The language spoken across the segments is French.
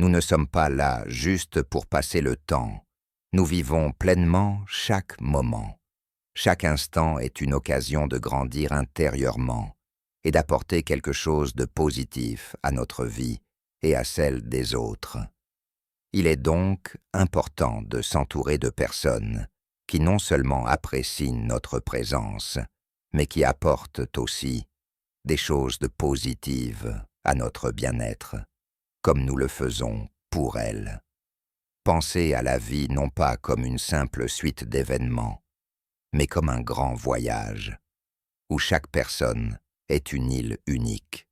Nous ne sommes pas là juste pour passer le temps. Nous vivons pleinement chaque moment. Chaque instant est une occasion de grandir intérieurement et d'apporter quelque chose de positif à notre vie et à celle des autres. Il est donc important de s'entourer de personnes qui non seulement apprécient notre présence, mais qui apportent aussi des choses de positives à notre bien-être, comme nous le faisons pour elles. Pensez à la vie non pas comme une simple suite d'événements, mais comme un grand voyage, où chaque personne est une île unique,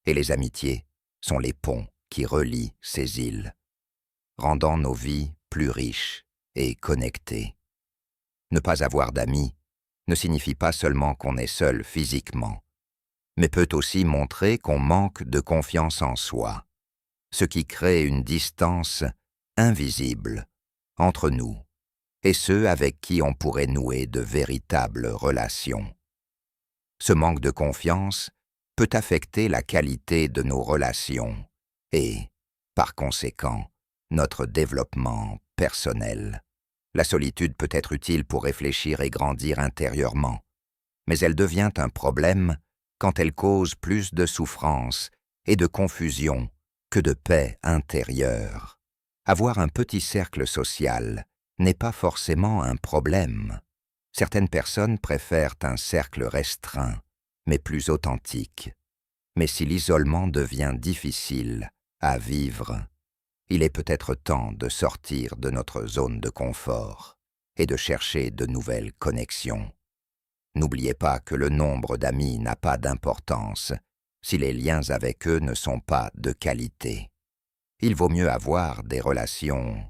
et les amitiés sont les ponts qui relient ces îles, rendant nos vies plus riches et connectées. Ne pas avoir d'amis ne signifie pas seulement qu'on est seul physiquement, mais peut aussi montrer qu'on manque de confiance en soi, ce qui crée une distance invisible entre nous et ceux avec qui on pourrait nouer de véritables relations. Ce manque de confiance peut affecter la qualité de nos relations et, par conséquent, notre développement personnel. La solitude peut être utile pour réfléchir et grandir intérieurement, mais elle devient un problème quand elle cause plus de souffrance et de confusion que de paix intérieure. Avoir un petit cercle social n'est pas forcément un problème. Certaines personnes préfèrent un cercle restreint, mais plus authentique. Mais si l'isolement devient difficile à vivre, il est peut-être temps de sortir de notre zone de confort et de chercher de nouvelles connexions. N'oubliez pas que le nombre d'amis n'a pas d'importance si les liens avec eux ne sont pas de qualité. Il vaut mieux avoir des relations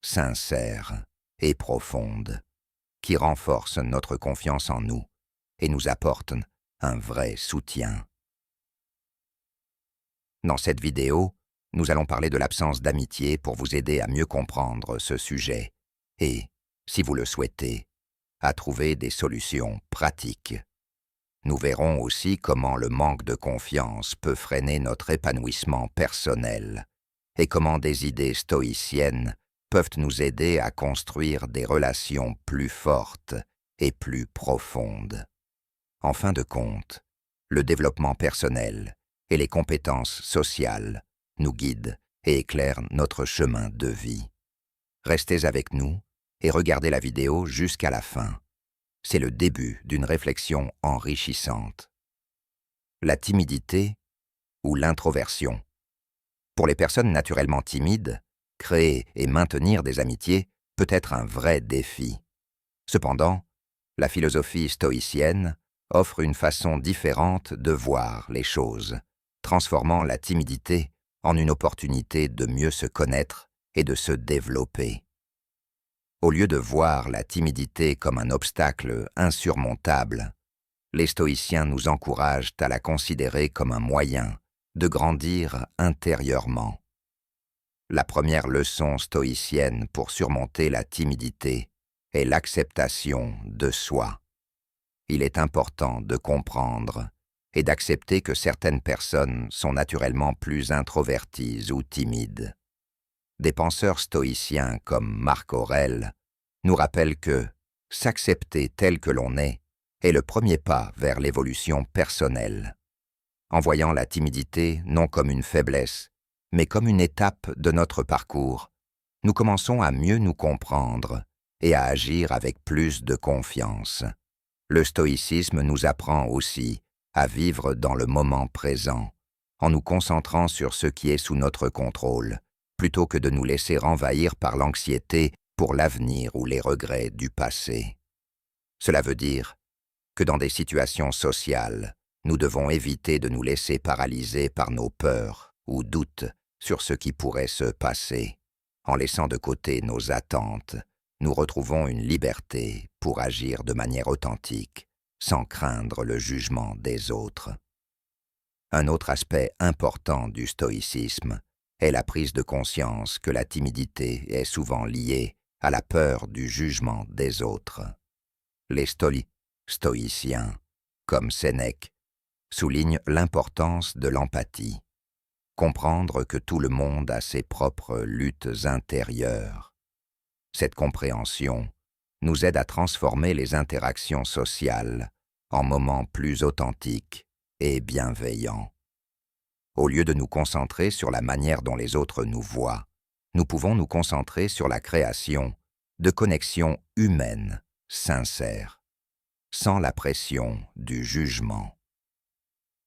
sincères et profondes qui renforcent notre confiance en nous et nous apportent un vrai soutien. Dans cette vidéo, nous allons parler de l'absence d'amitié pour vous aider à mieux comprendre ce sujet et, si vous le souhaitez, à trouver des solutions pratiques. Nous verrons aussi comment le manque de confiance peut freiner notre épanouissement personnel et comment des idées stoïciennes peuvent nous aider à construire des relations plus fortes et plus profondes. En fin de compte, le développement personnel et les compétences sociales nous guident et éclairent notre chemin de vie. Restez avec nous et regardez la vidéo jusqu'à la fin. C'est le début d'une réflexion enrichissante. La timidité ou l'introversion. Pour les personnes naturellement timides, créer et maintenir des amitiés peut être un vrai défi. Cependant, la philosophie stoïcienne offre une façon différente de voir les choses, transformant la timidité en une opportunité de mieux se connaître et de se développer. Au lieu de voir la timidité comme un obstacle insurmontable, les stoïciens nous encouragent à la considérer comme un moyen de grandir intérieurement. La première leçon stoïcienne pour surmonter la timidité est l'acceptation de soi. Il est important de comprendre et d'accepter que certaines personnes sont naturellement plus introverties ou timides. Des penseurs stoïciens comme Marc Aurèle nous rappellent que s'accepter tel que l'on est le premier pas vers l'évolution personnelle. En voyant la timidité non comme une faiblesse, mais comme une étape de notre parcours, nous commençons à mieux nous comprendre et à agir avec plus de confiance. Le stoïcisme nous apprend aussi à vivre dans le moment présent, en nous concentrant sur ce qui est sous notre contrôle, plutôt que de nous laisser envahir par l'anxiété pour l'avenir ou les regrets du passé. Cela veut dire que dans des situations sociales, nous devons éviter de nous laisser paralyser par nos peurs ou doutes sur ce qui pourrait se passer. En laissant de côté nos attentes, nous retrouvons une liberté pour agir de manière authentique, sans craindre le jugement des autres. Un autre aspect important du stoïcisme est la prise de conscience que la timidité est souvent liée à la peur du jugement des autres. Les stoïciens, comme Sénèque, soulignent l'importance de l'empathie. comprendre que tout le monde a ses propres luttes intérieures. Cette compréhension nous aide à transformer les interactions sociales en moments plus authentiques et bienveillants. Au lieu de nous concentrer sur la manière dont les autres nous voient, nous pouvons nous concentrer sur la création de connexions humaines, sincères, sans la pression du jugement.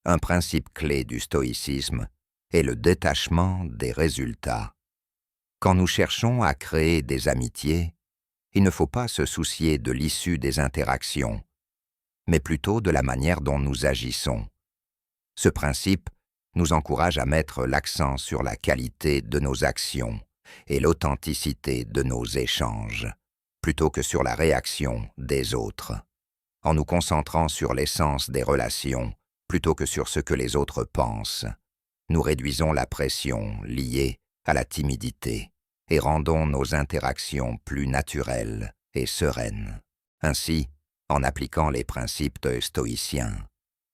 Un principe clé du stoïcisme est le détachement des résultats. Quand nous cherchons à créer des amitiés, il ne faut pas se soucier de l'issue des interactions, mais plutôt de la manière dont nous agissons. Ce principe nous encourage à mettre l'accent sur la qualité de nos actions et l'authenticité de nos échanges, plutôt que sur la réaction des autres. En nous concentrant sur l'essence des relations, plutôt que sur ce que les autres pensent, nous réduisons la pression liée à la timidité et rendons nos interactions plus naturelles et sereines. Ainsi, en appliquant les principes stoïciens,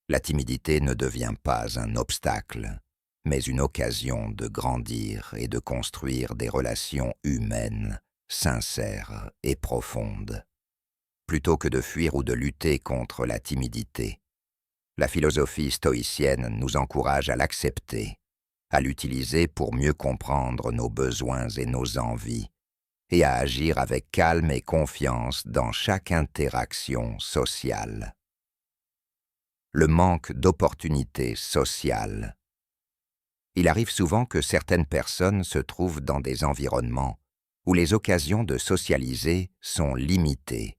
la timidité ne devient pas un obstacle, mais une occasion de grandir et de construire des relations humaines, sincères et profondes. Plutôt que de fuir ou de lutter contre la timidité, la philosophie stoïcienne nous encourage à l'accepter, à l'utiliser pour mieux comprendre nos besoins et nos envies, et à agir avec calme et confiance dans chaque interaction sociale. Le manque d'opportunités sociales. Il arrive souvent que certaines personnes se trouvent dans des environnements où les occasions de socialiser sont limitées,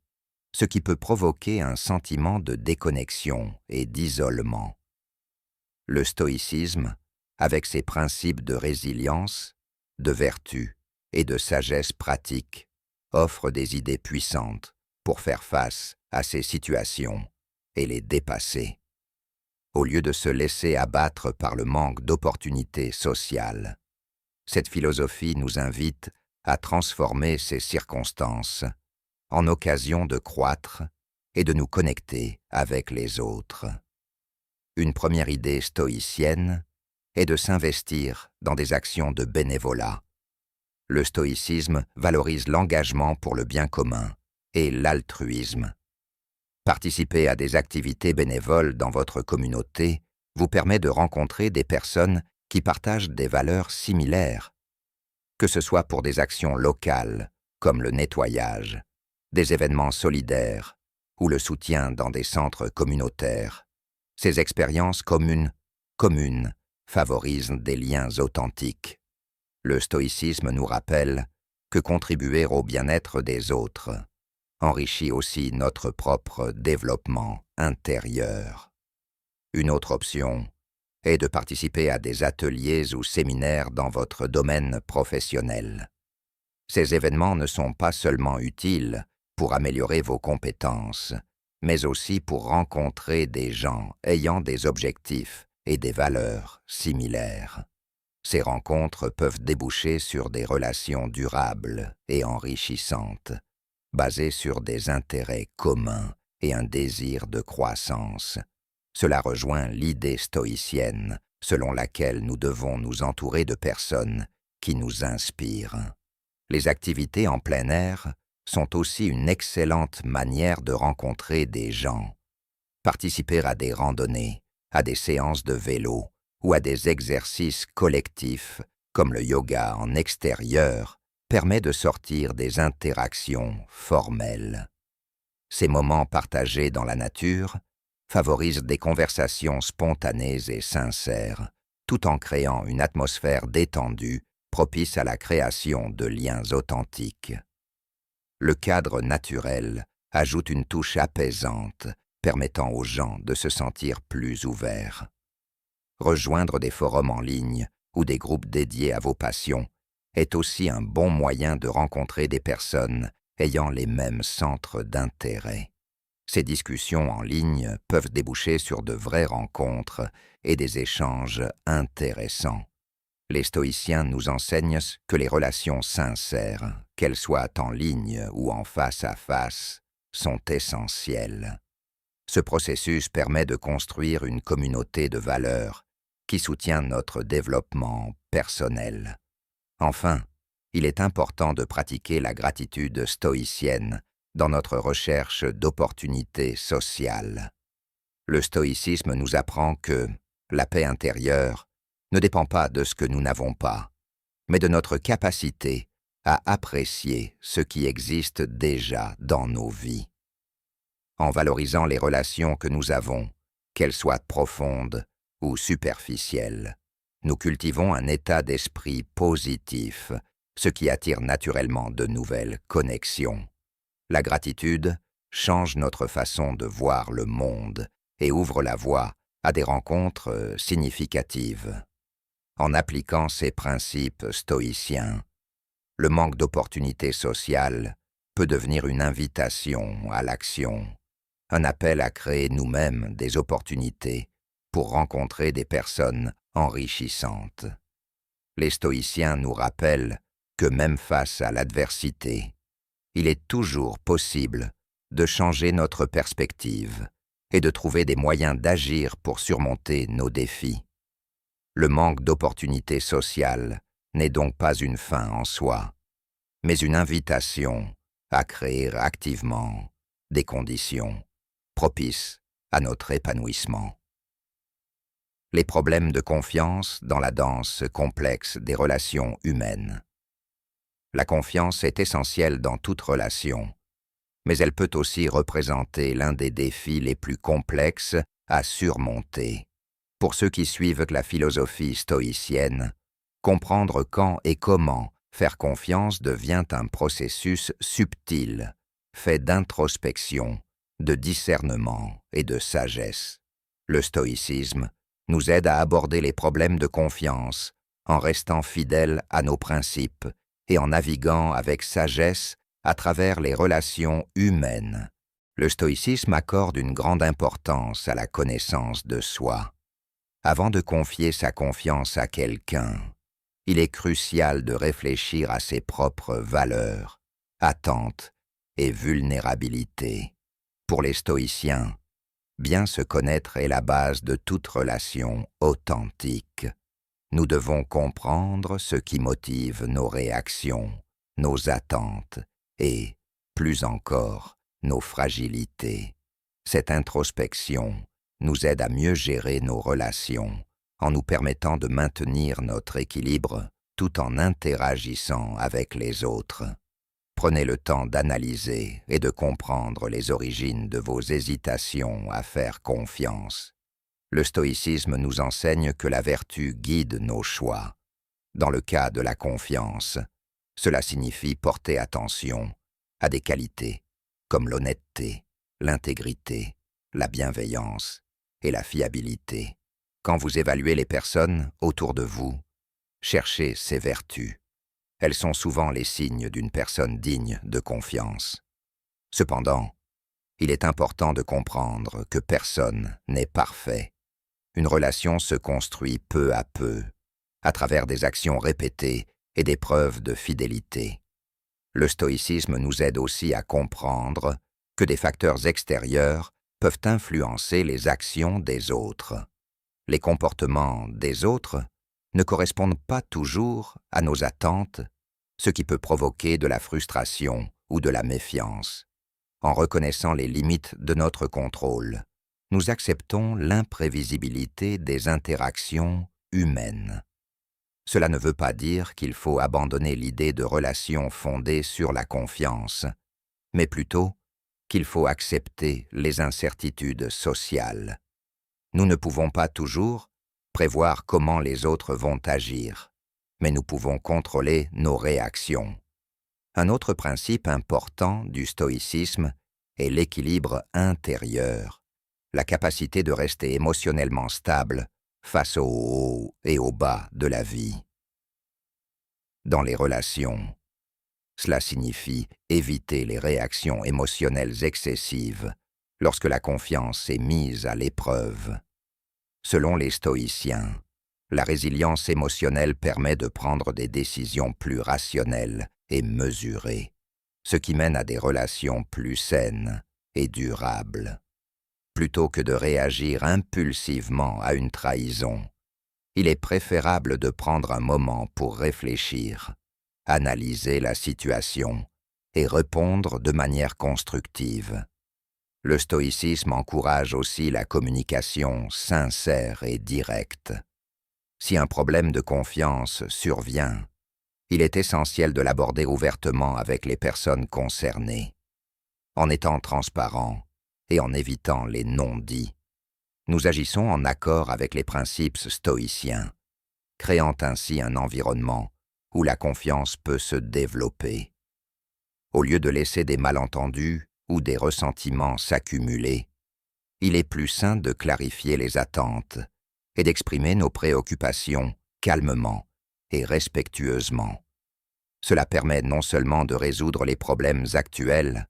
ce qui peut provoquer un sentiment de déconnexion et d'isolement. Le stoïcisme, avec ses principes de résilience, de vertu et de sagesse pratique, offre des idées puissantes pour faire face à ces situations et les dépasser. Au lieu de se laisser abattre par le manque d'opportunités sociales, cette philosophie nous invite à transformer ces circonstances en occasion de croître et de nous connecter avec les autres. Une première idée stoïcienne est de s'investir dans des actions de bénévolat. Le stoïcisme valorise l'engagement pour le bien commun et l'altruisme. Participer à des activités bénévoles dans votre communauté vous permet de rencontrer des personnes qui partagent des valeurs similaires, que ce soit pour des actions locales, comme le nettoyage, des événements solidaires ou le soutien dans des centres communautaires. Ces expériences communes favorisent des liens authentiques. Le stoïcisme nous rappelle que contribuer au bien-être des autres enrichit aussi notre propre développement intérieur. Une autre option est de participer à des ateliers ou séminaires dans votre domaine professionnel. Ces événements ne sont pas seulement utiles pour améliorer vos compétences, mais aussi pour rencontrer des gens ayant des objectifs et des valeurs similaires. Ces rencontres peuvent déboucher sur des relations durables et enrichissantes, basées sur des intérêts communs et un désir de croissance. Cela rejoint l'idée stoïcienne selon laquelle nous devons nous entourer de personnes qui nous inspirent. Les activités en plein air sont aussi une excellente manière de rencontrer des gens. Participer à des randonnées, à des séances de vélo ou à des exercices collectifs comme le yoga en extérieur permet de sortir des interactions formelles. Ces moments partagés dans la nature favorisent des conversations spontanées et sincères, tout en créant une atmosphère détendue propice à la création de liens authentiques. Le cadre naturel ajoute une touche apaisante, permettant aux gens de se sentir plus ouverts. Rejoindre des forums en ligne ou des groupes dédiés à vos passions est aussi un bon moyen de rencontrer des personnes ayant les mêmes centres d'intérêt. Ces discussions en ligne peuvent déboucher sur de vraies rencontres et des échanges intéressants. Les stoïciens nous enseignent que les relations sincères, qu'elles soient en ligne ou en face à face, sont essentielles. Ce processus permet de construire une communauté de valeurs qui soutient notre développement personnel. Enfin, il est important de pratiquer la gratitude stoïcienne dans notre recherche d'opportunités sociales. Le stoïcisme nous apprend que la paix intérieure ne dépend pas de ce que nous n'avons pas, mais de notre capacité à apprécier ce qui existe déjà dans nos vies. En valorisant les relations que nous avons, qu'elles soient profondes ou superficielles, nous cultivons un état d'esprit positif, ce qui attire naturellement de nouvelles connexions. La gratitude change notre façon de voir le monde et ouvre la voie à des rencontres significatives. En appliquant ces principes stoïciens, le manque d'opportunités sociales peut devenir une invitation à l'action, un appel à créer nous-mêmes des opportunités pour rencontrer des personnes enrichissantes. Les stoïciens nous rappellent que même face à l'adversité, il est toujours possible de changer notre perspective et de trouver des moyens d'agir pour surmonter nos défis. Le manque d'opportunités sociales n'est donc pas une fin en soi, mais une invitation à créer activement des conditions propices à notre épanouissement. Les problèmes de confiance dans la danse complexe des relations humaines. La confiance est essentielle dans toute relation, mais elle peut aussi représenter l'un des défis les plus complexes à surmonter. Pour ceux qui suivent la philosophie stoïcienne, comprendre quand et comment faire confiance devient un processus subtil, fait d'introspection, de discernement et de sagesse. Le stoïcisme nous aide à aborder les problèmes de confiance en restant fidèles à nos principes et en naviguant avec sagesse à travers les relations humaines. Le stoïcisme accorde une grande importance à la connaissance de soi. Avant de confier sa confiance à quelqu'un, il est crucial de réfléchir à ses propres valeurs, attentes et vulnérabilités. Pour les stoïciens, bien se connaître est la base de toute relation authentique. Nous devons comprendre ce qui motive nos réactions, nos attentes et, plus encore, nos fragilités. Cette introspection nous aide à mieux gérer nos relations, en nous permettant de maintenir notre équilibre tout en interagissant avec les autres. Prenez le temps d'analyser et de comprendre les origines de vos hésitations à faire confiance. Le stoïcisme nous enseigne que la vertu guide nos choix. Dans le cas de la confiance, cela signifie porter attention à des qualités comme l'honnêteté, l'intégrité, la bienveillance et la fiabilité. Quand vous évaluez les personnes autour de vous, cherchez ces vertus. Elles sont souvent les signes d'une personne digne de confiance. Cependant, il est important de comprendre que personne n'est parfait. Une relation se construit peu à peu, à travers des actions répétées et des preuves de fidélité. Le stoïcisme nous aide aussi à comprendre que des facteurs extérieurs peuvent influencer les actions des autres. Les comportements des autres ne correspondent pas toujours à nos attentes, ce qui peut provoquer de la frustration ou de la méfiance. En reconnaissant les limites de notre contrôle, nous acceptons l'imprévisibilité des interactions humaines. Cela ne veut pas dire qu'il faut abandonner l'idée de relations fondées sur la confiance, mais plutôt qu'il faut accepter les incertitudes sociales. Nous ne pouvons pas toujours prévoir comment les autres vont agir, mais nous pouvons contrôler nos réactions. Un autre principe important du stoïcisme est l'équilibre intérieur, la capacité de rester émotionnellement stable face aux hauts et aux bas de la vie. Dans les relations, cela signifie éviter les réactions émotionnelles excessives lorsque la confiance est mise à l'épreuve. Selon les stoïciens, la résilience émotionnelle permet de prendre des décisions plus rationnelles et mesurées, ce qui mène à des relations plus saines et durables. Plutôt que de réagir impulsivement à une trahison, il est préférable de prendre un moment pour réfléchir, analyser la situation et répondre de manière constructive. Le stoïcisme encourage aussi la communication sincère et directe. Si un problème de confiance survient, il est essentiel de l'aborder ouvertement avec les personnes concernées. En étant transparent et en évitant les non-dits, nous agissons en accord avec les principes stoïciens, créant ainsi un environnement où la confiance peut se développer. Au lieu de laisser des malentendus ou des ressentiments s'accumuler, il est plus sain de clarifier les attentes et d'exprimer nos préoccupations calmement et respectueusement. Cela permet non seulement de résoudre les problèmes actuels,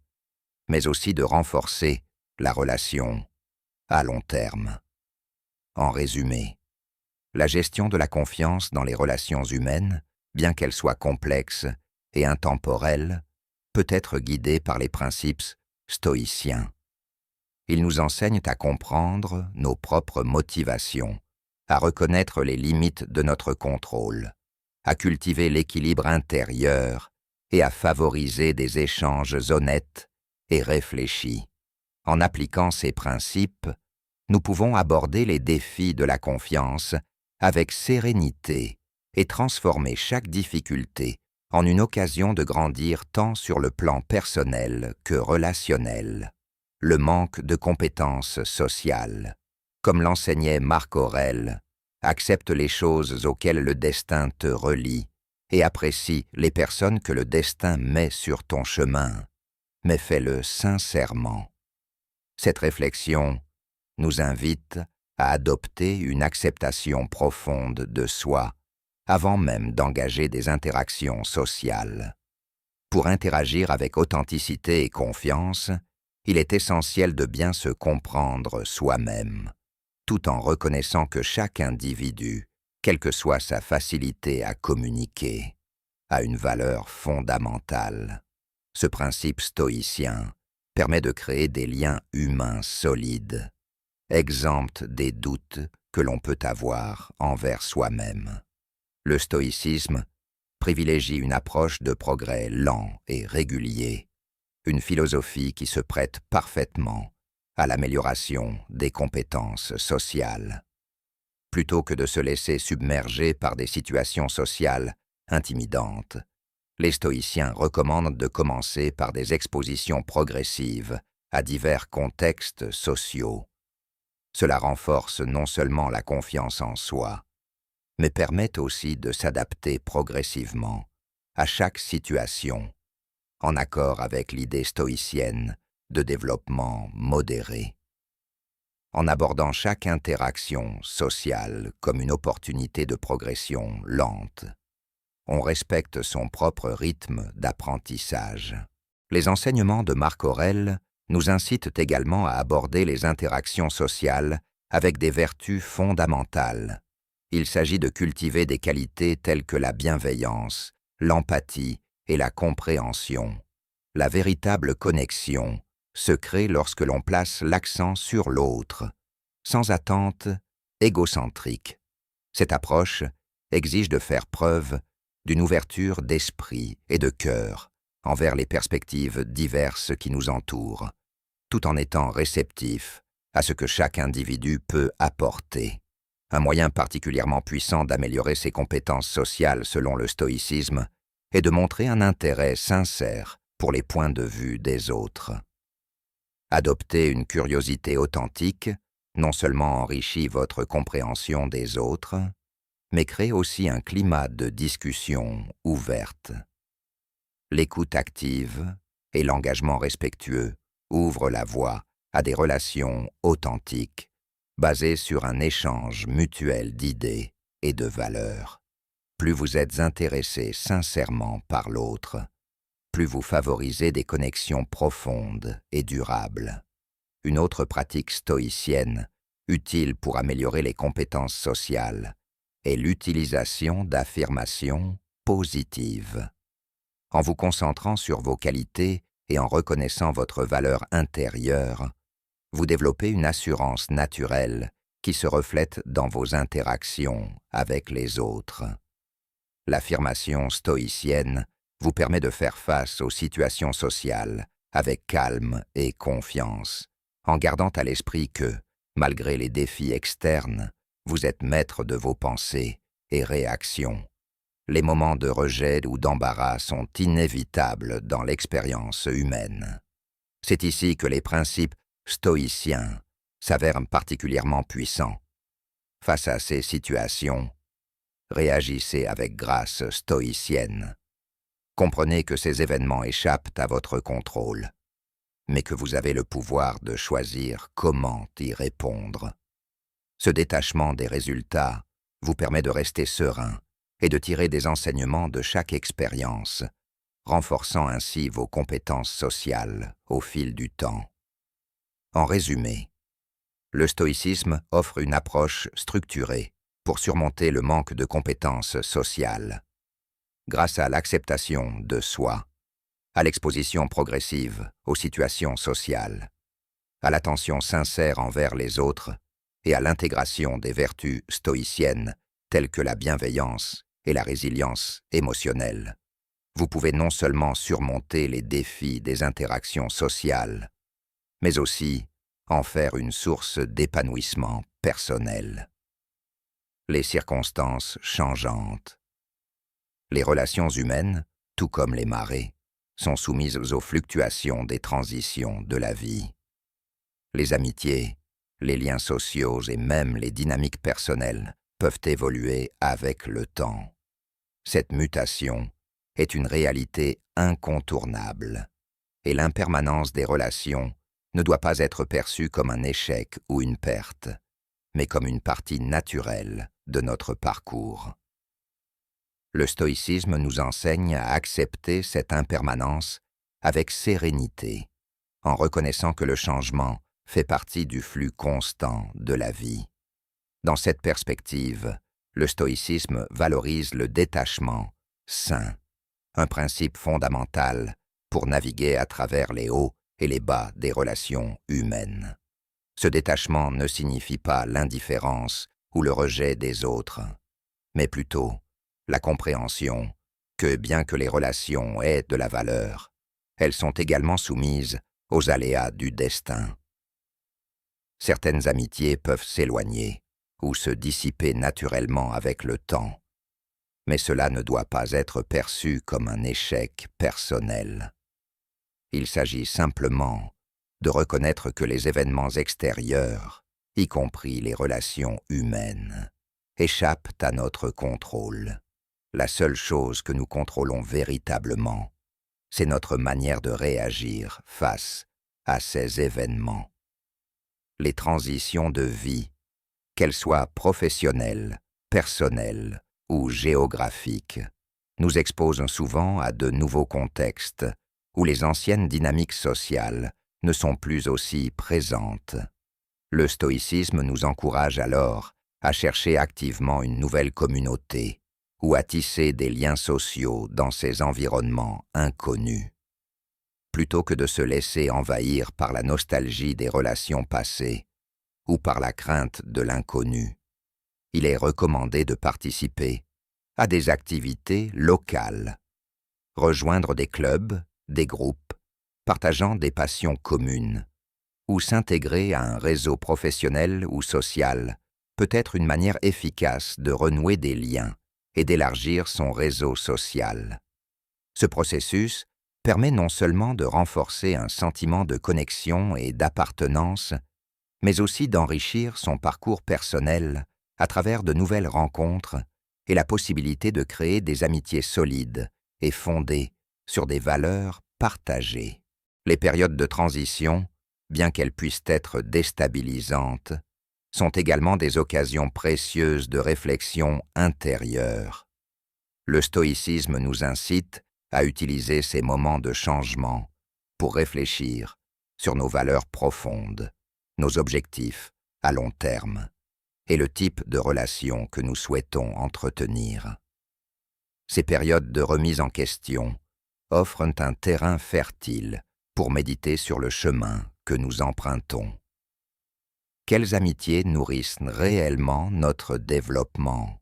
mais aussi de renforcer la relation à long terme. En résumé, la gestion de la confiance dans les relations humaines, bien qu'elle soit complexe et intemporelle, peut être guidée par les principes stoïciens. Ils nous enseignent à comprendre nos propres motivations, à reconnaître les limites de notre contrôle, à cultiver l'équilibre intérieur et à favoriser des échanges honnêtes et réfléchis. En appliquant ces principes, nous pouvons aborder les défis de la confiance avec sérénité et transformer chaque difficulté en une occasion de grandir tant sur le plan personnel que relationnel. Le manque de compétences sociales, comme l'enseignait Marc Aurèle, accepte les choses auxquelles le destin te relie et apprécie les personnes que le destin met sur ton chemin, mais fais-le sincèrement. Cette réflexion nous invite à adopter une acceptation profonde de soi avant même d'engager des interactions sociales. Pour interagir avec authenticité et confiance, il est essentiel de bien se comprendre soi-même, tout en reconnaissant que chaque individu, quelle que soit sa facilité à communiquer, a une valeur fondamentale. Ce principe stoïcien permet de créer des liens humains solides, exempts des doutes que l'on peut avoir envers soi-même. Le stoïcisme privilégie une approche de progrès lent et régulier, une philosophie qui se prête parfaitement à l'amélioration des compétences sociales. Plutôt que de se laisser submerger par des situations sociales intimidantes, les stoïciens recommandent de commencer par des expositions progressives à divers contextes sociaux. Cela renforce non seulement la confiance en soi, mais permet aussi de s'adapter progressivement à chaque situation, en accord avec l'idée stoïcienne de développement modéré. En abordant chaque interaction sociale comme une opportunité de progression lente, on respecte son propre rythme d'apprentissage. Les enseignements de Marc Aurèle nous incitent également à aborder les interactions sociales avec des vertus fondamentales. Il s'agit de cultiver des qualités telles que la bienveillance, l'empathie et la compréhension. La véritable connexion se crée lorsque l'on place l'accent sur l'autre, sans attente égocentrique. Cette approche exige de faire preuve d'une ouverture d'esprit et de cœur envers les perspectives diverses qui nous entourent, tout en étant réceptif à ce que chaque individu peut apporter. Un moyen particulièrement puissant d'améliorer ses compétences sociales selon le stoïcisme est de montrer un intérêt sincère pour les points de vue des autres. Adopter une curiosité authentique non seulement enrichit votre compréhension des autres, mais crée aussi un climat de discussion ouverte. L'écoute active et l'engagement respectueux ouvrent la voie à des relations authentiques, basées sur un échange mutuel d'idées et de valeurs. Plus vous êtes intéressé sincèrement par l'autre, plus vous favorisez des connexions profondes et durables. Une autre pratique stoïcienne, utile pour améliorer les compétences sociales, est l'utilisation d'affirmations positives. En vous concentrant sur vos qualités et en reconnaissant votre valeur intérieure, vous développez une assurance naturelle qui se reflète dans vos interactions avec les autres. L'affirmation stoïcienne vous permet de faire face aux situations sociales avec calme et confiance, en gardant à l'esprit que, malgré les défis externes, vous êtes maître de vos pensées et réactions. Les moments de rejet ou d'embarras sont inévitables dans l'expérience humaine. C'est ici que les principes stoïciens s'avèrent particulièrement puissants. Face à ces situations, réagissez avec grâce stoïcienne. Comprenez que ces événements échappent à votre contrôle, mais que vous avez le pouvoir de choisir comment y répondre. Ce détachement des résultats vous permet de rester serein et de tirer des enseignements de chaque expérience, renforçant ainsi vos compétences sociales au fil du temps. En résumé, le stoïcisme offre une approche structurée pour surmonter le manque de compétences sociales. Grâce à l'acceptation de soi, à l'exposition progressive aux situations sociales, à l'attention sincère envers les autres et à l'intégration des vertus stoïciennes telles que la bienveillance et la résilience émotionnelle, vous pouvez non seulement surmonter les défis des interactions sociales, mais aussi en faire une source d'épanouissement personnel. Les circonstances changeantes. Les relations humaines, tout comme les marées, sont soumises aux fluctuations des transitions de la vie. Les amitiés, les liens sociaux et même les dynamiques personnelles peuvent évoluer avec le temps. Cette mutation est une réalité incontournable, et l'impermanence des relations ne doit pas être perçue comme un échec ou une perte, mais comme une partie naturelle de notre parcours. Le stoïcisme nous enseigne à accepter cette impermanence avec sérénité, en reconnaissant que le changement fait partie du flux constant de la vie. Dans cette perspective, le stoïcisme valorise le détachement sain, un principe fondamental pour naviguer à travers les hauts et les bas des relations humaines. Ce détachement ne signifie pas l'indifférence ou le rejet des autres, mais plutôt la compréhension que bien que les relations aient de la valeur, elles sont également soumises aux aléas du destin. Certaines amitiés peuvent s'éloigner ou se dissiper naturellement avec le temps, mais cela ne doit pas être perçu comme un échec personnel. Il s'agit simplement de reconnaître que les événements extérieurs, y compris les relations humaines, échappent à notre contrôle. La seule chose que nous contrôlons véritablement, c'est notre manière de réagir face à ces événements. Les transitions de vie, qu'elles soient professionnelles, personnelles ou géographiques, nous exposent souvent à de nouveaux contextes où les anciennes dynamiques sociales ne sont plus aussi présentes. Le stoïcisme nous encourage alors à chercher activement une nouvelle communauté ou à tisser des liens sociaux dans ces environnements inconnus. Plutôt que de se laisser envahir par la nostalgie des relations passées ou par la crainte de l'inconnu, il est recommandé de participer à des activités locales, rejoindre des clubs, des groupes, partageant des passions communes, ou s'intégrer à un réseau professionnel ou social peut être une manière efficace de renouer des liens et d'élargir son réseau social. Ce processus permet non seulement de renforcer un sentiment de connexion et d'appartenance, mais aussi d'enrichir son parcours personnel à travers de nouvelles rencontres et la possibilité de créer des amitiés solides et fondées sur des valeurs partagées. Les périodes de transition, bien qu'elles puissent être déstabilisantes, sont également des occasions précieuses de réflexion intérieure. Le stoïcisme nous incite à utiliser ces moments de changement pour réfléchir sur nos valeurs profondes, nos objectifs à long terme et le type de relation que nous souhaitons entretenir. Ces périodes de remise en question offrent un terrain fertile pour méditer sur le chemin que nous empruntons. Quelles amitiés nourrissent réellement notre développement?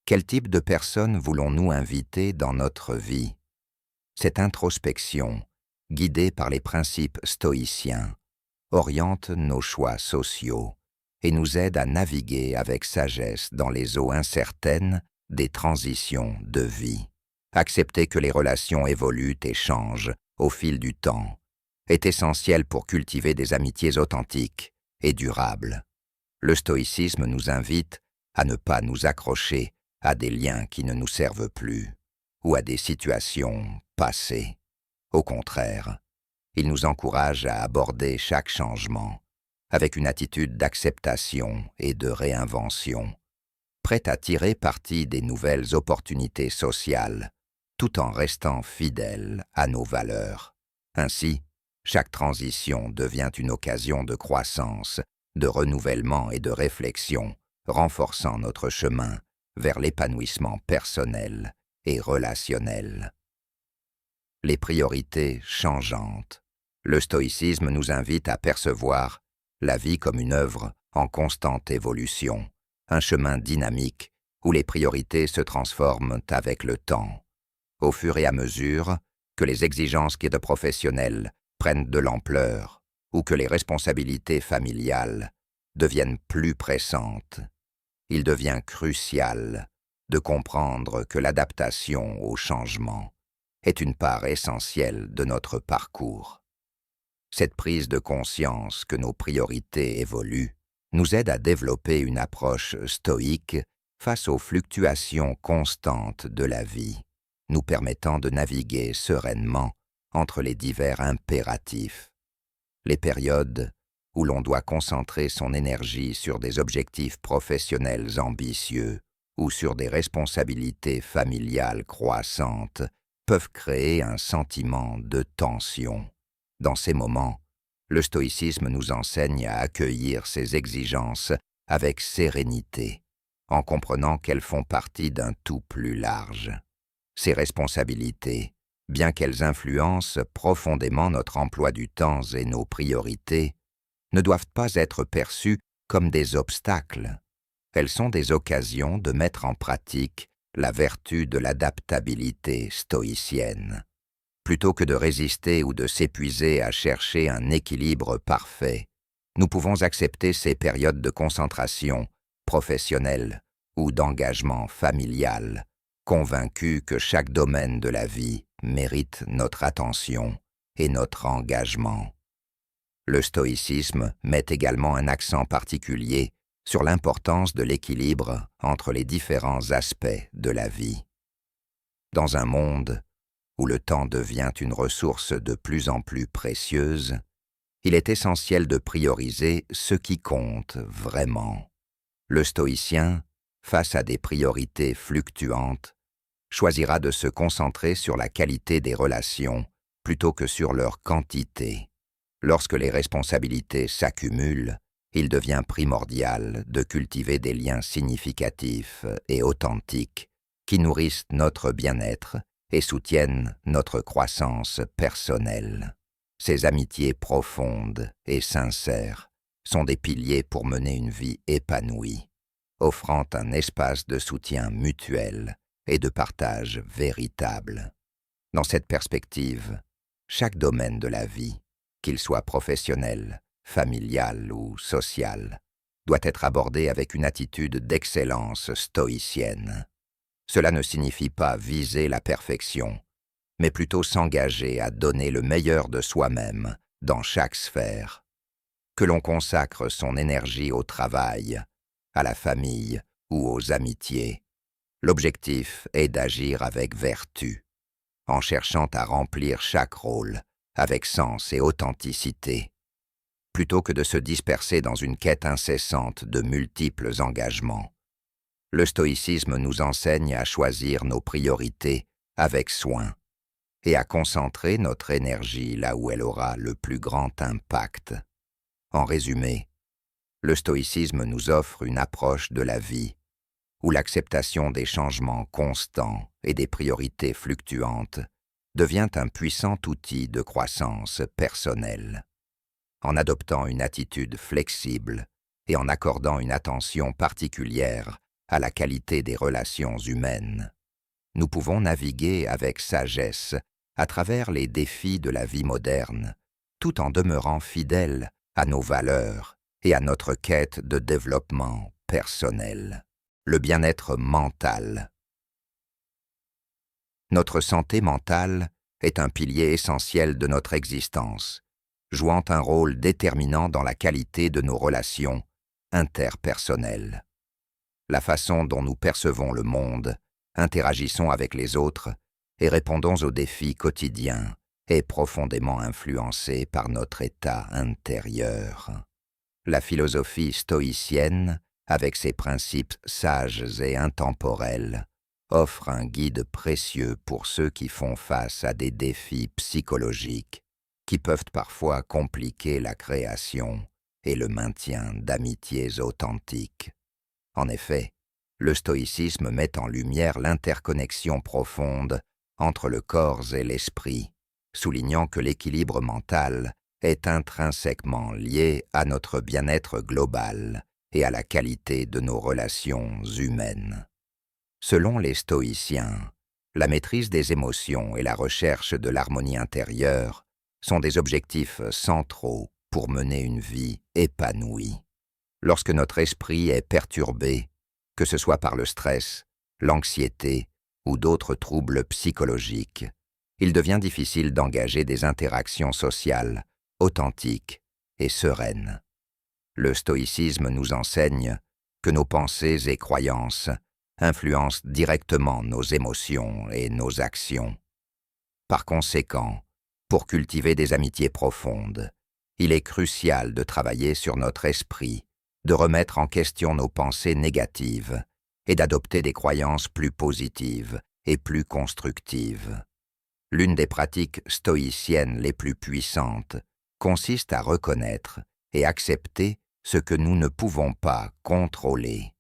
Quel type de personnes voulons-nous inviter dans notre vie? Cette introspection, guidée par les principes stoïciens, oriente nos choix sociaux et nous aide à naviguer avec sagesse dans les eaux incertaines des transitions de vie. Accepter que les relations évoluent et changent au fil du temps est essentiel pour cultiver des amitiés authentiques et durables. Le stoïcisme nous invite à ne pas nous accrocher à des liens qui ne nous servent plus ou à des situations passées. Au contraire, il nous encourage à aborder chaque changement avec une attitude d'acceptation et de réinvention, prête à tirer parti des nouvelles opportunités sociales, tout en restant fidèle à nos valeurs. Ainsi, chaque transition devient une occasion de croissance, de renouvellement et de réflexion, renforçant notre chemin vers l'épanouissement personnel et relationnel. Les priorités changeantes. Le stoïcisme nous invite à percevoir la vie comme une œuvre en constante évolution, un chemin dynamique où les priorités se transforment avec le temps. Au fur et à mesure que les exigences guides professionnelles prennent de l'ampleur ou que les responsabilités familiales deviennent plus pressantes, il devient crucial de comprendre que l'adaptation au changement est une part essentielle de notre parcours. Cette prise de conscience que nos priorités évoluent nous aide à développer une approche stoïque face aux fluctuations constantes de la vie, nous permettant de naviguer sereinement entre les divers impératifs. Les périodes où l'on doit concentrer son énergie sur des objectifs professionnels ambitieux ou sur des responsabilités familiales croissantes peuvent créer un sentiment de tension. Dans ces moments, le stoïcisme nous enseigne à accueillir ces exigences avec sérénité, en comprenant qu'elles font partie d'un tout plus large. Ces responsabilités, bien qu'elles influencent profondément notre emploi du temps et nos priorités, ne doivent pas être perçues comme des obstacles. Elles sont des occasions de mettre en pratique la vertu de l'adaptabilité stoïcienne. Plutôt que de résister ou de s'épuiser à chercher un équilibre parfait, nous pouvons accepter ces périodes de concentration professionnelle ou d'engagement familial, convaincus que chaque domaine de la vie mérite notre attention et notre engagement. Le stoïcisme met également un accent particulier sur l'importance de l'équilibre entre les différents aspects de la vie. Dans un monde où le temps devient une ressource de plus en plus précieuse, il est essentiel de prioriser ce qui compte vraiment. Le stoïcien, face à des priorités fluctuantes, choisira de se concentrer sur la qualité des relations plutôt que sur leur quantité. Lorsque les responsabilités s'accumulent, il devient primordial de cultiver des liens significatifs et authentiques qui nourrissent notre bien-être et soutiennent notre croissance personnelle. Ces amitiés profondes et sincères sont des piliers pour mener une vie épanouie, offrant un espace de soutien mutuel et de partage véritable. Dans cette perspective, chaque domaine de la vie, qu'il soit professionnel, familial ou social, doit être abordé avec une attitude d'excellence stoïcienne. Cela ne signifie pas viser la perfection, mais plutôt s'engager à donner le meilleur de soi-même dans chaque sphère. Que l'on consacre son énergie au travail, à la famille ou aux amitiés, l'objectif est d'agir avec vertu, en cherchant à remplir chaque rôle avec sens et authenticité, plutôt que de se disperser dans une quête incessante de multiples engagements. Le stoïcisme nous enseigne à choisir nos priorités avec soin et à concentrer notre énergie là où elle aura le plus grand impact. En résumé, le stoïcisme nous offre une approche de la vie où l'acceptation des changements constants et des priorités fluctuantes devient un puissant outil de croissance personnelle. En adoptant une attitude flexible et en accordant une attention particulière à la qualité des relations humaines. Nous pouvons naviguer avec sagesse à travers les défis de la vie moderne, tout en demeurant fidèles à nos valeurs et à notre quête de développement personnel. Le bien-être mental. Notre santé mentale est un pilier essentiel de notre existence, jouant un rôle déterminant dans la qualité de nos relations interpersonnelles. La façon dont nous percevons le monde, interagissons avec les autres et répondons aux défis quotidiens est profondément influencée par notre état intérieur. La philosophie stoïcienne, avec ses principes sages et intemporels, offre un guide précieux pour ceux qui font face à des défis psychologiques qui peuvent parfois compliquer la création et le maintien d'amitiés authentiques. En effet, le stoïcisme met en lumière l'interconnexion profonde entre le corps et l'esprit, soulignant que l'équilibre mental est intrinsèquement lié à notre bien-être global et à la qualité de nos relations humaines. Selon les stoïciens, la maîtrise des émotions et la recherche de l'harmonie intérieure sont des objectifs centraux pour mener une vie épanouie. Lorsque notre esprit est perturbé, que ce soit par le stress, l'anxiété ou d'autres troubles psychologiques, il devient difficile d'engager des interactions sociales authentiques et sereines. Le stoïcisme nous enseigne que nos pensées et croyances influencent directement nos émotions et nos actions. Par conséquent, pour cultiver des amitiés profondes, il est crucial de travailler sur notre esprit, de remettre en question nos pensées négatives et d'adopter des croyances plus positives et plus constructives. L'une des pratiques stoïciennes les plus puissantes consiste à reconnaître et accepter ce que nous ne pouvons pas contrôler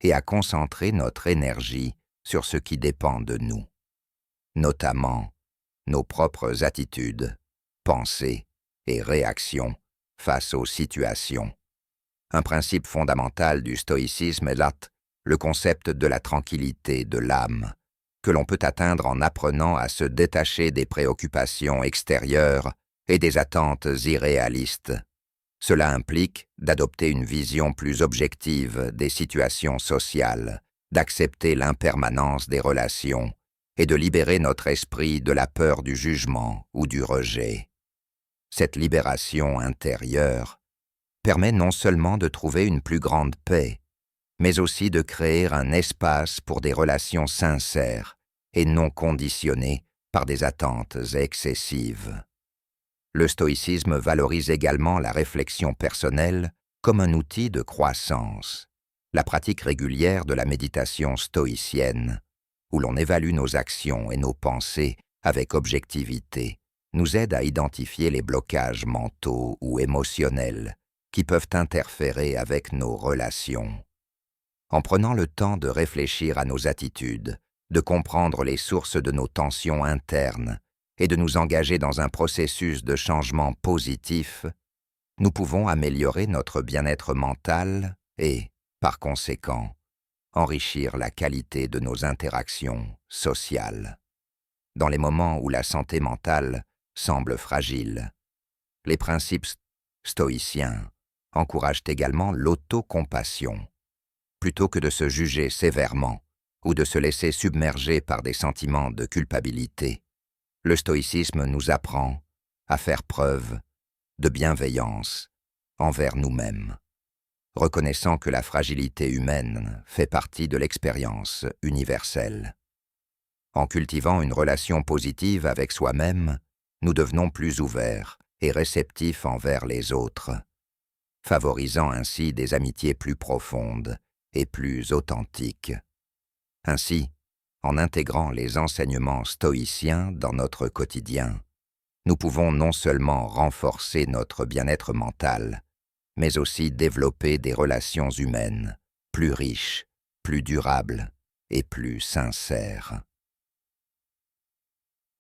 et à concentrer notre énergie sur ce qui dépend de nous, notamment nos propres attitudes, pensées et réactions face aux situations. Un principe fondamental du stoïcisme est le concept de la tranquillité de l'âme, que l'on peut atteindre en apprenant à se détacher des préoccupations extérieures et des attentes irréalistes. Cela implique d'adopter une vision plus objective des situations sociales, d'accepter l'impermanence des relations et de libérer notre esprit de la peur du jugement ou du rejet. Cette libération intérieure permet non seulement de trouver une plus grande paix, mais aussi de créer un espace pour des relations sincères et non conditionnées par des attentes excessives. Le stoïcisme valorise également la réflexion personnelle comme un outil de croissance. La pratique régulière de la méditation stoïcienne, où l'on évalue nos actions et nos pensées avec objectivité, nous aide à identifier les blocages mentaux ou émotionnels qui peuvent interférer avec nos relations. En prenant le temps de réfléchir à nos attitudes, de comprendre les sources de nos tensions internes et de nous engager dans un processus de changement positif, nous pouvons améliorer notre bien-être mental et, par conséquent, enrichir la qualité de nos interactions sociales. Dans les moments où la santé mentale semble fragile, les principes stoïciens encouragent également l'autocompassion. Plutôt que de se juger sévèrement ou de se laisser submerger par des sentiments de culpabilité, le stoïcisme nous apprend à faire preuve de bienveillance envers nous-mêmes, reconnaissant que la fragilité humaine fait partie de l'expérience universelle. En cultivant une relation positive avec soi-même, nous devenons plus ouverts et réceptifs envers les autres, favorisant ainsi des amitiés plus profondes et plus authentiques. Ainsi, en intégrant les enseignements stoïciens dans notre quotidien, nous pouvons non seulement renforcer notre bien-être mental, mais aussi développer des relations humaines plus riches, plus durables et plus sincères.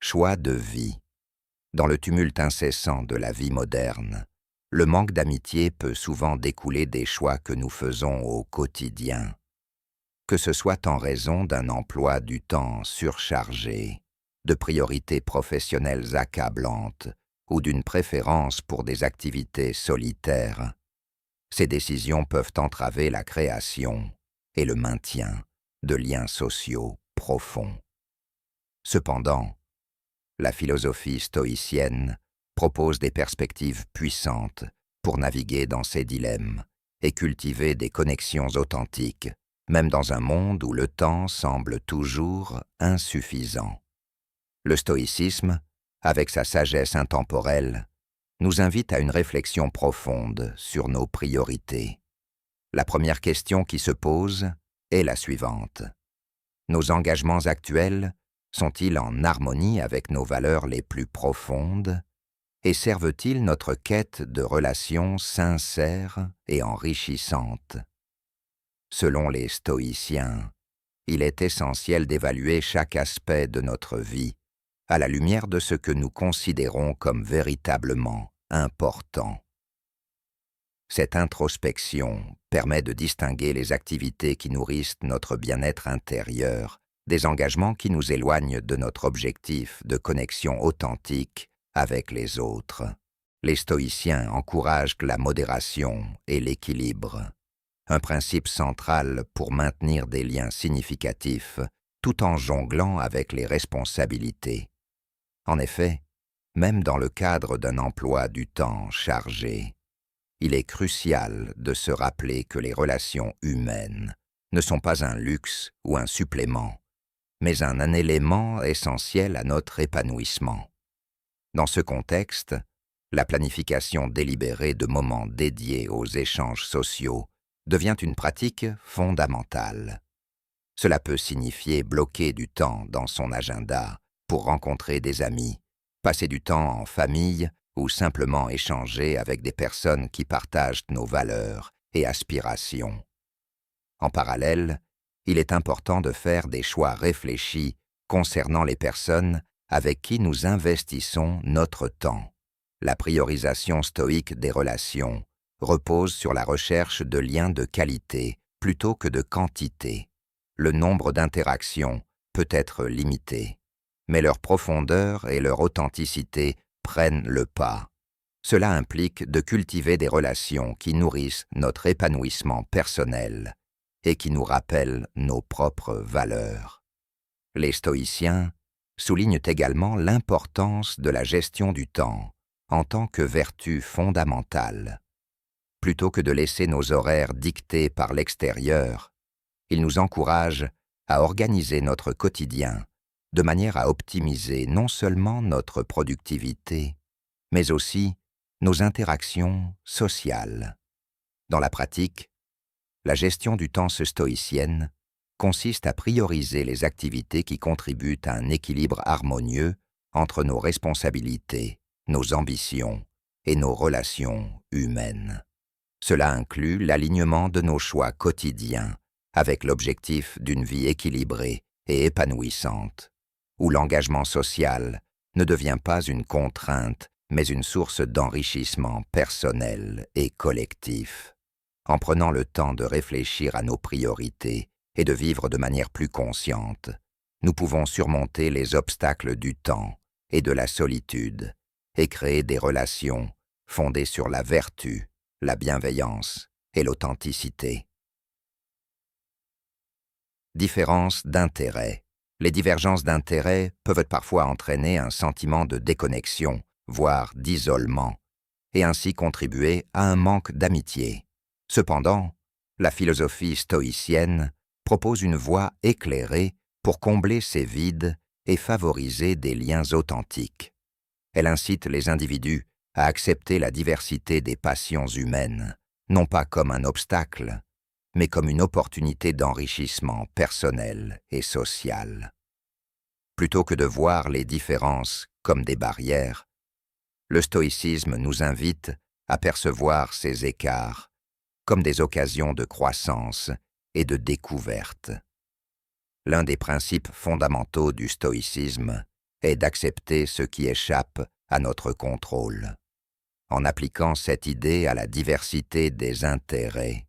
Choix de vie. Dans le tumulte incessant de la vie moderne, le manque d'amitié peut souvent découler des choix que nous faisons au quotidien, que ce soit en raison d'un emploi du temps surchargé, de priorités professionnelles accablantes ou d'une préférence pour des activités solitaires. Ces décisions peuvent entraver la création et le maintien de liens sociaux profonds. Cependant, la philosophie stoïcienne propose des perspectives puissantes pour naviguer dans ces dilemmes et cultiver des connexions authentiques, même dans un monde où le temps semble toujours insuffisant. Le stoïcisme, avec sa sagesse intemporelle, nous invite à une réflexion profonde sur nos priorités. La première question qui se pose est la suivante. Nos engagements actuels sont-ils en harmonie avec nos valeurs les plus profondes et servent-ils notre quête de relations sincères et enrichissantes? Selon les stoïciens, il est essentiel d'évaluer chaque aspect de notre vie à la lumière de ce que nous considérons comme véritablement important. Cette introspection permet de distinguer les activités qui nourrissent notre bien-être intérieur des engagements qui nous éloignent de notre objectif de connexion authentique avec les autres. Les stoïciens encouragent la modération et l'équilibre, un principe central pour maintenir des liens significatifs tout en jonglant avec les responsabilités. En effet, même dans le cadre d'un emploi du temps chargé, il est crucial de se rappeler que les relations humaines ne sont pas un luxe ou un supplément, mais un élément essentiel à notre épanouissement. Dans ce contexte, la planification délibérée de moments dédiés aux échanges sociaux devient une pratique fondamentale. Cela peut signifier bloquer du temps dans son agenda pour rencontrer des amis, passer du temps en famille ou simplement échanger avec des personnes qui partagent nos valeurs et aspirations. En parallèle, il est important de faire des choix réfléchis concernant les personnes avec qui nous investissons notre temps. La priorisation stoïque des relations repose sur la recherche de liens de qualité plutôt que de quantité. Le nombre d'interactions peut être limité, mais leur profondeur et leur authenticité prennent le pas. Cela implique de cultiver des relations qui nourrissent notre épanouissement personnel et qui nous rappellent nos propres valeurs. Les stoïciens soulignent également l'importance de la gestion du temps en tant que vertu fondamentale. Plutôt que de laisser nos horaires dictés par l'extérieur, ils nous encouragent à organiser notre quotidien de manière à optimiser non seulement notre productivité, mais aussi nos interactions sociales. Dans la pratique, la gestion du temps stoïcienne consiste à prioriser les activités qui contribuent à un équilibre harmonieux entre nos responsabilités, nos ambitions et nos relations humaines. Cela inclut l'alignement de nos choix quotidiens avec l'objectif d'une vie équilibrée et épanouissante, où l'engagement social ne devient pas une contrainte, mais une source d'enrichissement personnel et collectif. En prenant le temps de réfléchir à nos priorités et de vivre de manière plus consciente, nous pouvons surmonter les obstacles du temps et de la solitude et créer des relations fondées sur la vertu, la bienveillance et l'authenticité. Différences d'intérêts. Les divergences d'intérêts peuvent parfois entraîner un sentiment de déconnexion, voire d'isolement, et ainsi contribuer à un manque d'amitié. Cependant, la philosophie stoïcienne propose une voie éclairée pour combler ces vides et favoriser des liens authentiques. Elle incite les individus à accepter la diversité des passions humaines, non pas comme un obstacle, mais comme une opportunité d'enrichissement personnel et social. Plutôt que de voir les différences comme des barrières, le stoïcisme nous invite à percevoir ces écarts comme des occasions de croissance et de découverte. L'un des principes fondamentaux du stoïcisme est d'accepter ce qui échappe à notre contrôle. En appliquant cette idée à la diversité des intérêts,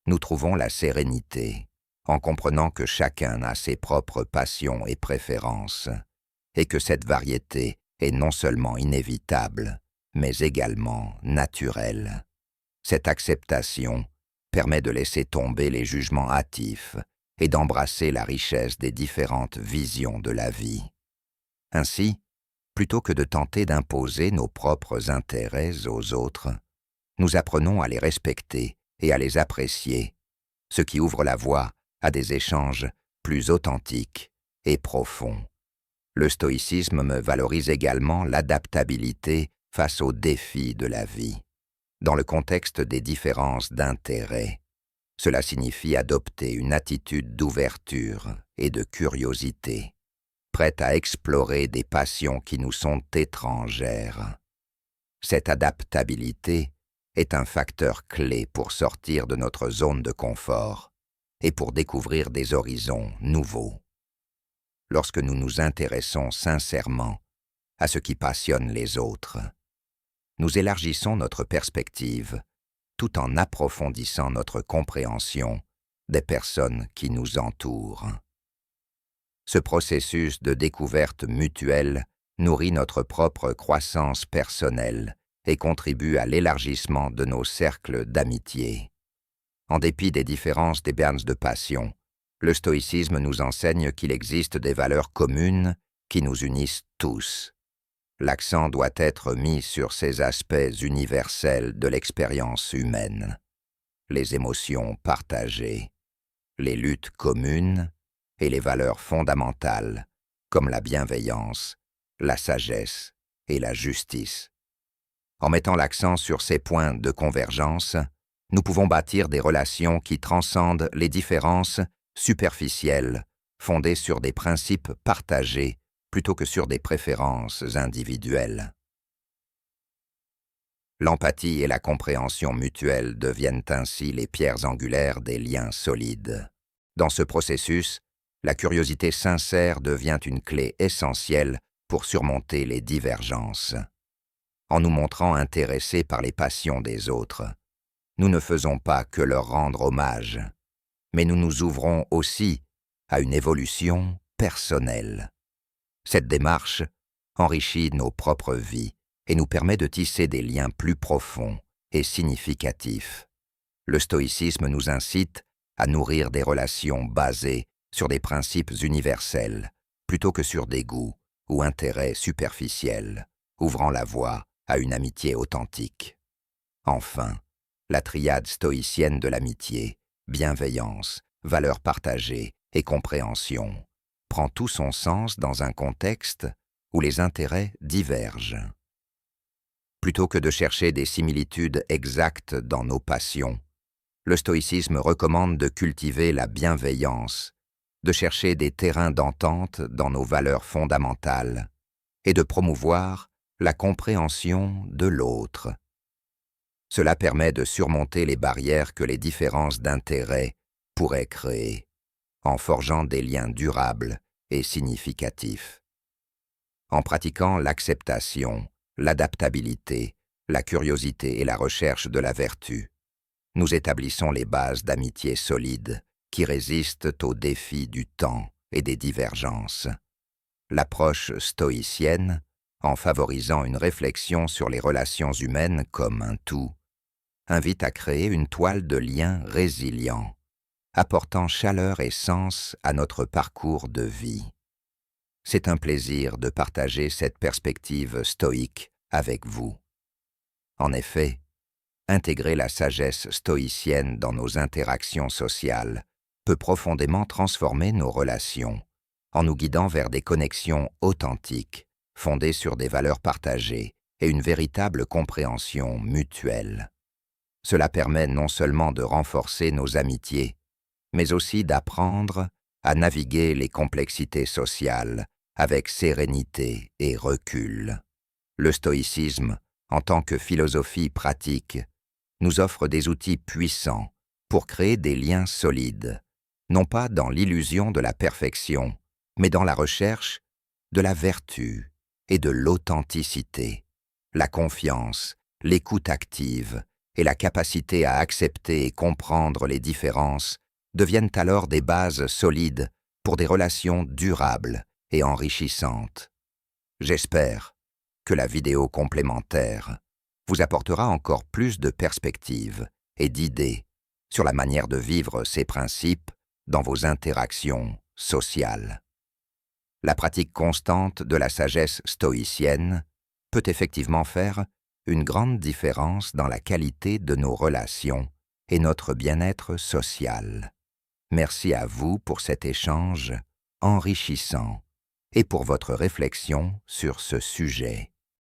nous trouvons la sérénité, en comprenant que chacun a ses propres passions et préférences, et que cette variété est non seulement inévitable, mais également naturelle. Cette acceptation permet de laisser tomber les jugements hâtifs et d'embrasser la richesse des différentes visions de la vie. Ainsi, plutôt que de tenter d'imposer nos propres intérêts aux autres, nous apprenons à les respecter et à les apprécier, ce qui ouvre la voie à des échanges plus authentiques et profonds. Le stoïcisme me valorise également l'adaptabilité face aux défis de la vie. Dans le contexte des différences d'intérêts, cela signifie adopter une attitude d'ouverture et de curiosité, prête à explorer des passions qui nous sont étrangères. Cette adaptabilité est un facteur clé pour sortir de notre zone de confort et pour découvrir des horizons nouveaux. Lorsque nous nous intéressons sincèrement à ce qui passionne les autres, nous élargissons notre perspective tout en approfondissant notre compréhension des personnes qui nous entourent. Ce processus de découverte mutuelle nourrit notre propre croissance personnelle et contribue à l'élargissement de nos cercles d'amitié. En dépit des différences des bernes de passion, le stoïcisme nous enseigne qu'il existe des valeurs communes qui nous unissent tous. L'accent doit être mis sur ces aspects universels de l'expérience humaine, les émotions partagées, les luttes communes et les valeurs fondamentales comme la bienveillance, la sagesse et la justice. En mettant l'accent sur ces points de convergence, nous pouvons bâtir des relations qui transcendent les différences superficielles, fondées sur des principes partagés plutôt que sur des préférences individuelles. L'empathie et la compréhension mutuelle deviennent ainsi les pierres angulaires des liens solides. Dans ce processus, la curiosité sincère devient une clé essentielle pour surmonter les divergences. En nous montrant intéressés par les passions des autres, nous ne faisons pas que leur rendre hommage, mais nous nous ouvrons aussi à une évolution personnelle. Cette démarche enrichit nos propres vies et nous permet de tisser des liens plus profonds et significatifs. Le stoïcisme nous incite à nourrir des relations basées sur des principes universels plutôt que sur des goûts ou intérêts superficiels, ouvrant la voie à une amitié authentique. Enfin, la triade stoïcienne de l'amitié, bienveillance, valeurs partagées et compréhension prend tout son sens dans un contexte où les intérêts divergent. Plutôt que de chercher des similitudes exactes dans nos passions, le stoïcisme recommande de cultiver la bienveillance, de chercher des terrains d'entente dans nos valeurs fondamentales et de promouvoir la compréhension de l'autre. Cela permet de surmonter les barrières que les différences d'intérêts pourraient créer, en forgeant des liens durables et significatifs. En pratiquant l'acceptation, l'adaptabilité, la curiosité et la recherche de la vertu, nous établissons les bases d'amitié solides qui résistent aux défis du temps et des divergences. L'approche stoïcienne, en favorisant une réflexion sur les relations humaines comme un tout, invite à créer une toile de liens résilients, apportant chaleur et sens à notre parcours de vie. C'est un plaisir de partager cette perspective stoïque avec vous. En effet, intégrer la sagesse stoïcienne dans nos interactions sociales peut profondément transformer nos relations, en nous guidant vers des connexions authentiques, fondées sur des valeurs partagées et une véritable compréhension mutuelle. Cela permet non seulement de renforcer nos amitiés, mais aussi d'apprendre à naviguer les complexités sociales avec sérénité et recul. Le stoïcisme, en tant que philosophie pratique, nous offre des outils puissants pour créer des liens solides, non pas dans l'illusion de la perfection, mais dans la recherche de la vertu et de l'authenticité, la confiance l'écoute active et la capacité à accepter et comprendre les différences deviennent alors des bases solides pour des relations durables et enrichissantes. J'espère que la vidéo complémentaire vous apportera encore plus de perspectives et d'idées sur la manière de vivre ces principes dans vos interactions sociales. La pratique constante de la sagesse stoïcienne peut effectivement faire une grande différence dans la qualité de nos relations et notre bien-être social. Merci à vous pour cet échange enrichissant et pour votre réflexion sur ce sujet.